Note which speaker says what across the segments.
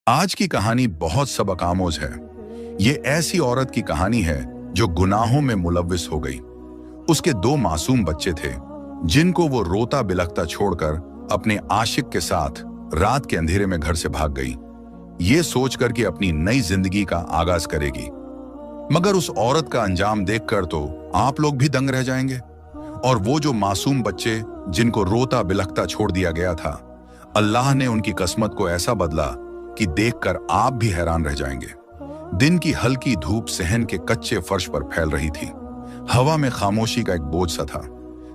Speaker 1: आज की कहानी बहुत सबक आमोज है। ये ऐसी औरत की कहानी है जो गुनाहों में मुलव्विस हो गई। उसके दो मासूम बच्चे थे जिनको वो रोता बिलखता छोड़कर अपने आशिक के साथ रात के अंधेरे में घर से भाग गई, ये सोचकर कि अपनी नई जिंदगी का आगाज करेगी। मगर उस औरत का अंजाम देखकर तो आप लोग भी दंग रह जाएंगे। और वो जो मासूम बच्चे जिनको रोता बिलखता छोड़ दिया गया था, अल्लाह ने उनकी किस्मत को ऐसा बदला कि देखकर आप भी हैरान रह जाएंगे। दिन की हल्की धूप सहन के कच्चे फर्श पर फैल रही थी। हवा में खामोशी का एक बोझ सा था।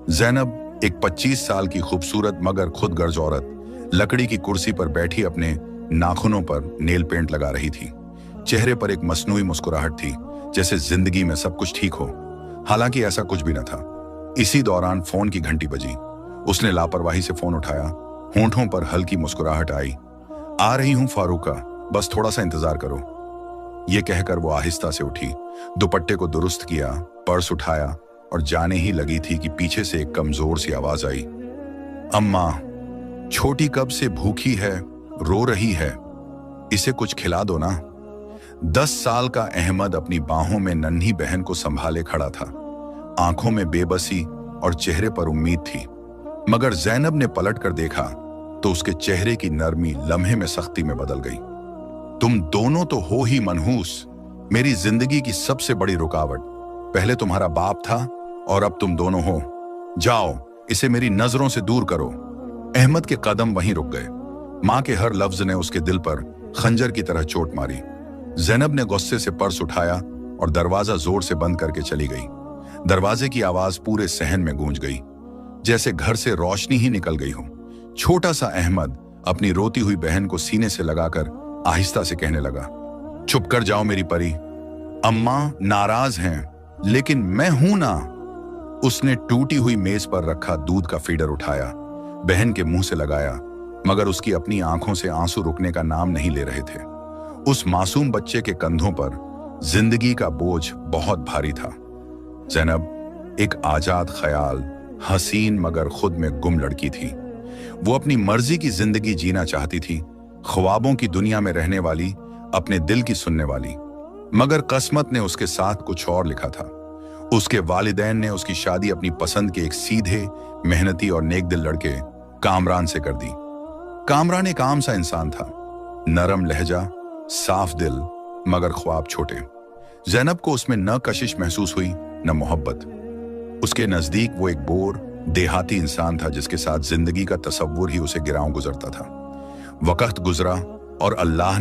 Speaker 1: जैनब, एक 25 साल की खूबसूरत मगर खुदगर्ज औरत, लकड़ी की कुर्सी पर बैठी अपने नाखूनों पर नेल पेंट लगा रही थी। चेहरे पर एक मसनूई मुस्कुराहट थी, जैसे जिंदगी में सब कुछ ठीक हो। हालांकि ऐसा कुछ भी न था। इसी दौरान फोन की घंटी बजी। उसने लापरवाही से फोन उठाया। होंठों पर हल्की मुस्कुराहट आई। आ रही हूं फारूका, बस थोड़ा सा इंतजार करो। ये कहकर वो आहिस्ता से उठी, दुपट्टे को दुरुस्त किया, पर्स उठाया और जाने ही लगी थी कि पीछे से एक कमजोर सी आवाज आई। अम्मा, छोटी कब से भूखी है, रो रही है, इसे कुछ खिला दो ना। 10 साल का अहमद अपनी बाहों में नन्ही बहन को संभाले खड़ा था। आंखों में बेबसी और चेहरे पर उम्मीद थी। मगर जैनब ने पलट कर देखा तो उसके चेहरे की नरमी लम्हे में सख्ती में बदल गई। तुम दोनों तो हो ही मनहूस, मेरी जिंदगी की सबसे बड़ी रुकावट। पहले तुम्हारा बाप था और अब तुम दोनों हो। जाओ, इसे मेरी नजरों से दूर करो। अहमद के कदम वहीं रुक गए। मां के हर लफ्ज ने उसके दिल पर खंजर की तरह चोट मारी। जैनब ने गुस्से से पर्स उठाया और दरवाजा जोर से बंद करके चली गई। दरवाजे की आवाज पूरे सहन में गूंज गई, जैसे घर से रोशनी ही निकल गई हो। छोटा सा अहमद अपनी रोती हुई बहन को सीने से लगाकर आहिस्ता से कहने लगा, चुप कर जाओ मेरी परी। अम्मा नाराज हैं, लेकिन मैं हूं ना। उसने टूटी हुई मेज पर रखा दूध का फीडर उठाया, बहन के मुंह से लगाया, मगर उसकी अपनी आंखों से आंसू रुकने का नाम नहीं ले रहे थे। उस मासूम बच्चे के कंधों पर जिंदगी का बोझ बहुत भारी था। जैनब एक आजाद ख्याल, हसीन मगर खुद में गुम लड़की थी। वो अपनी मर्जी की जिंदगी जीना चाहती थी, ख्वाबों की दुनिया में रहने वाली, अपने दिल की सुनने वाली। मगर किस्मत ने उसके साथ कुछ और लिखा था। उसके वालिदैन ने उसकी शादी अपनी पसंद के एक सीधे, मेहनती और नेक दिल लड़के कामरान से कर दी। कामरान एक आम सा इंसान था, नरम लहजा, साफ दिल, मगर ख्वाब छोटे। जैनब को उसमें न कशिश महसूस हुई न मोहब्बत। उसके नजदीक वो एक बोर देहाती इंसान था जिसके साथ जिंदगी का तसव्वुर ही उसे गिरांव गुजरता था। वक्त गुजरा और अल्लाह